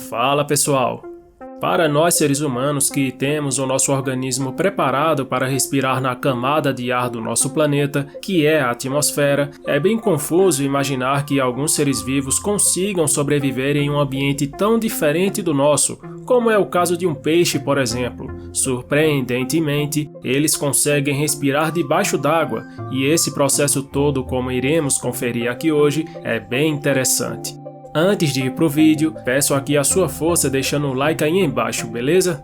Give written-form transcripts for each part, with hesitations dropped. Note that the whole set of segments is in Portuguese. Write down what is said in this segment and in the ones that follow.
Fala pessoal! Para nós seres humanos que temos o nosso organismo preparado para respirar na camada de ar do nosso planeta, que é a atmosfera, é bem confuso imaginar que alguns seres vivos consigam sobreviver em um ambiente tão diferente do nosso, como é o caso de um peixe, por exemplo. Surpreendentemente, eles conseguem respirar debaixo d'água, e esse processo todo, como iremos conferir aqui hoje, é bem interessante. Antes de ir pro vídeo, peço aqui a sua força deixando o like aí embaixo, beleza?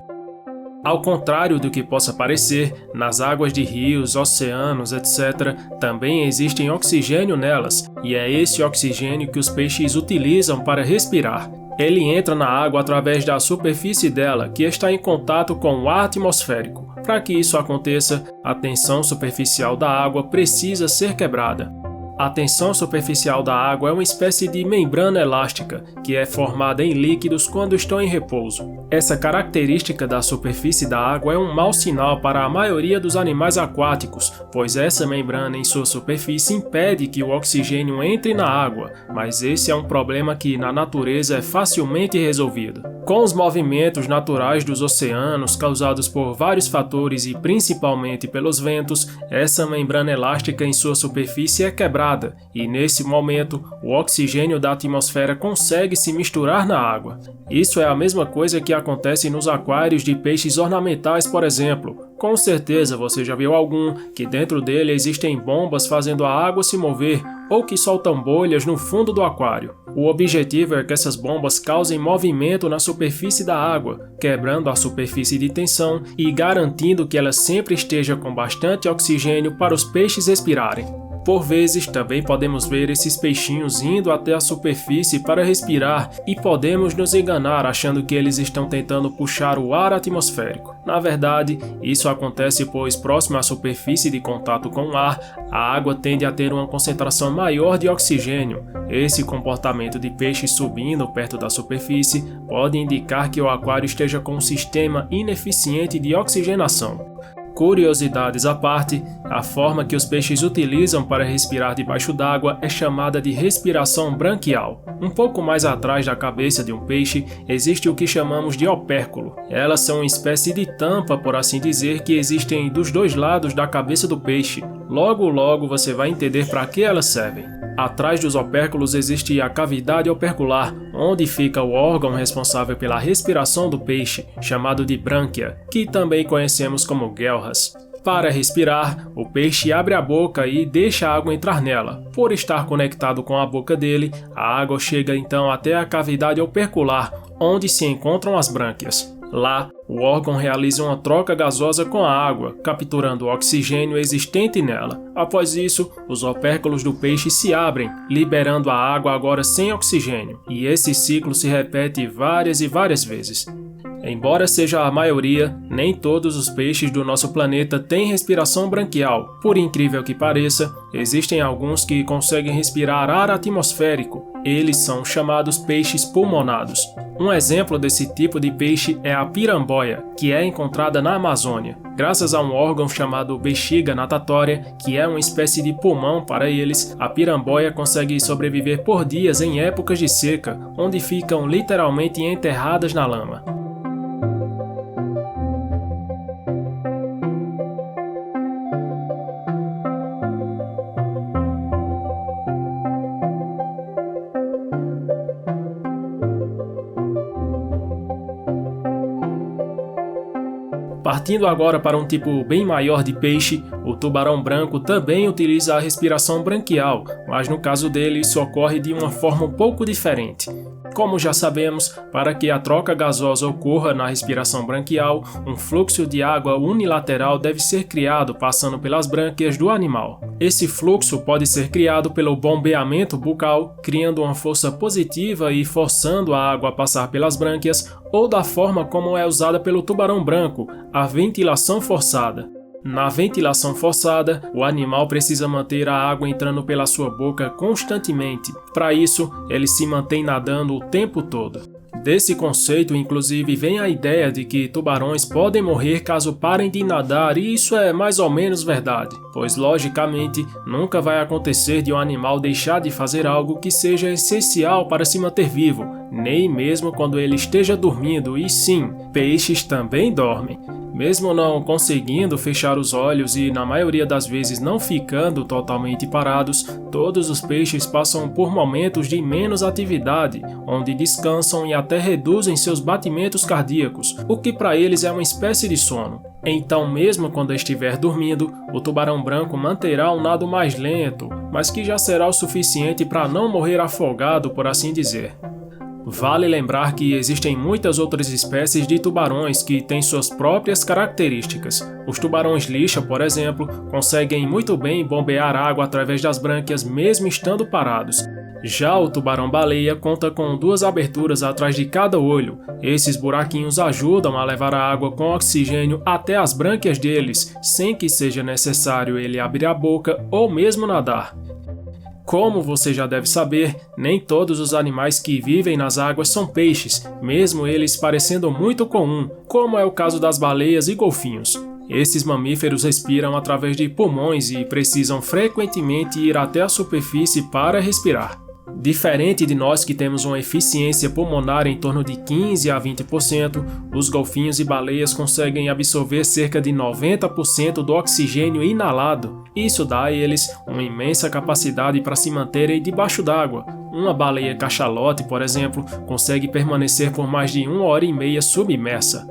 Ao contrário do que possa parecer, nas águas de rios, oceanos, etc., também existem oxigênio nelas, e é esse oxigênio que os peixes utilizam para respirar. Ele entra na água através da superfície dela, que está em contato com o ar atmosférico. Para que isso aconteça, a tensão superficial da água precisa ser quebrada. A tensão superficial da água é uma espécie de membrana elástica, que é formada em líquidos quando estão em repouso. Essa característica da superfície da água é um mau sinal para a maioria dos animais aquáticos, pois essa membrana em sua superfície impede que o oxigênio entre na água, mas esse é um problema que na natureza é facilmente resolvido. Com os movimentos naturais dos oceanos causados por vários fatores e principalmente pelos ventos, essa membrana elástica em sua superfície é quebrada. E nesse momento, o oxigênio da atmosfera consegue se misturar na água. Isso é a mesma coisa que acontece nos aquários de peixes ornamentais, por exemplo. Com certeza você já viu algum que dentro dele existem bombas fazendo a água se mover ou que soltam bolhas no fundo do aquário. O objetivo é que essas bombas causem movimento na superfície da água, quebrando a superfície de tensão e garantindo que ela sempre esteja com bastante oxigênio para os peixes respirarem. Por vezes, também podemos ver esses peixinhos indo até a superfície para respirar e podemos nos enganar achando que eles estão tentando puxar o ar atmosférico. Na verdade, isso acontece pois próximo à superfície de contato com o ar, a água tende a ter uma concentração maior de oxigênio. Esse comportamento de peixes subindo perto da superfície pode indicar que o aquário esteja com um sistema ineficiente de oxigenação. Curiosidades à parte, a forma que os peixes utilizam para respirar debaixo d'água é chamada de respiração branquial. Um pouco mais atrás da cabeça de um peixe existe o que chamamos de opérculo. Elas são uma espécie de tampa, por assim dizer, que existem dos dois lados da cabeça do peixe. Logo você vai entender para que elas servem. Atrás dos opérculos existe a cavidade opercular, onde fica o órgão responsável pela respiração do peixe, chamado de brânquia, que também conhecemos como guelras. Para respirar, o peixe abre a boca e deixa a água entrar nela. Por estar conectado com a boca dele, a água chega então até a cavidade opercular, onde se encontram as brânquias. Lá, o órgão realiza uma troca gasosa com a água, capturando o oxigênio existente nela. Após isso, os opérculos do peixe se abrem, liberando a água agora sem oxigênio, e esse ciclo se repete várias e várias vezes. Embora seja a maioria, nem todos os peixes do nosso planeta têm respiração branquial. Por incrível que pareça, existem alguns que conseguem respirar ar atmosférico. Eles são chamados peixes pulmonados. Um exemplo desse tipo de peixe é a piramboia, que é encontrada na Amazônia. Graças a um órgão chamado bexiga natatória, que é uma espécie de pulmão para eles, a piramboia consegue sobreviver por dias em épocas de seca, onde ficam literalmente enterradas na lama. Partindo agora para um tipo bem maior de peixe, o tubarão branco também utiliza a respiração branquial, mas no caso dele isso ocorre de uma forma um pouco diferente. Como já sabemos, para que a troca gasosa ocorra na respiração branquial, um fluxo de água unilateral deve ser criado passando pelas brânquias do animal. Esse fluxo pode ser criado pelo bombeamento bucal, criando uma força positiva e forçando a água a passar pelas brânquias, ou da forma como é usada pelo tubarão branco, a ventilação forçada. Na ventilação forçada, o animal precisa manter a água entrando pela sua boca constantemente. Para isso, ele se mantém nadando o tempo todo. Desse conceito, inclusive, vem a ideia de que tubarões podem morrer caso parem de nadar, e isso é mais ou menos verdade, pois logicamente nunca vai acontecer de um animal deixar de fazer algo que seja essencial para se manter vivo, nem mesmo quando ele esteja dormindo, e sim, peixes também dormem. Mesmo não conseguindo fechar os olhos e na maioria das vezes não ficando totalmente parados, todos os peixes passam por momentos de menos atividade, onde descansam e até reduzem seus batimentos cardíacos, o que para eles é uma espécie de sono. Então, mesmo quando estiver dormindo, o tubarão branco manterá um nado mais lento, mas que já será o suficiente para não morrer afogado, por assim dizer. Vale lembrar que existem muitas outras espécies de tubarões que têm suas próprias características. Os tubarões lixa, por exemplo, conseguem muito bem bombear água através das brânquias mesmo estando parados. Já o tubarão-baleia conta com 2 aberturas atrás de cada olho. Esses buraquinhos ajudam a levar a água com oxigênio até as brânquias deles, sem que seja necessário ele abrir a boca ou mesmo nadar. Como você já deve saber, nem todos os animais que vivem nas águas são peixes, mesmo eles parecendo muito comum, como é o caso das baleias e golfinhos. Esses mamíferos respiram através de pulmões e precisam frequentemente ir até a superfície para respirar. Diferente de nós que temos uma eficiência pulmonar em torno de 15 a 20%, os golfinhos e baleias conseguem absorver cerca de 90% do oxigênio inalado. Isso dá a eles uma imensa capacidade para se manterem debaixo d'água. Uma baleia cachalote, por exemplo, consegue permanecer por mais de 1h30 submersa.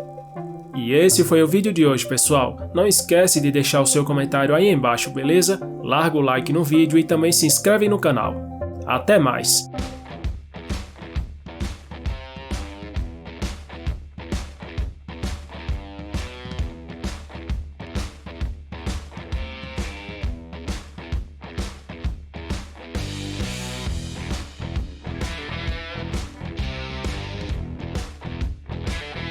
E esse foi o vídeo de hoje, pessoal. Não esquece de deixar o seu comentário aí embaixo, beleza? Larga o like no vídeo e também se inscreve no canal. Até mais!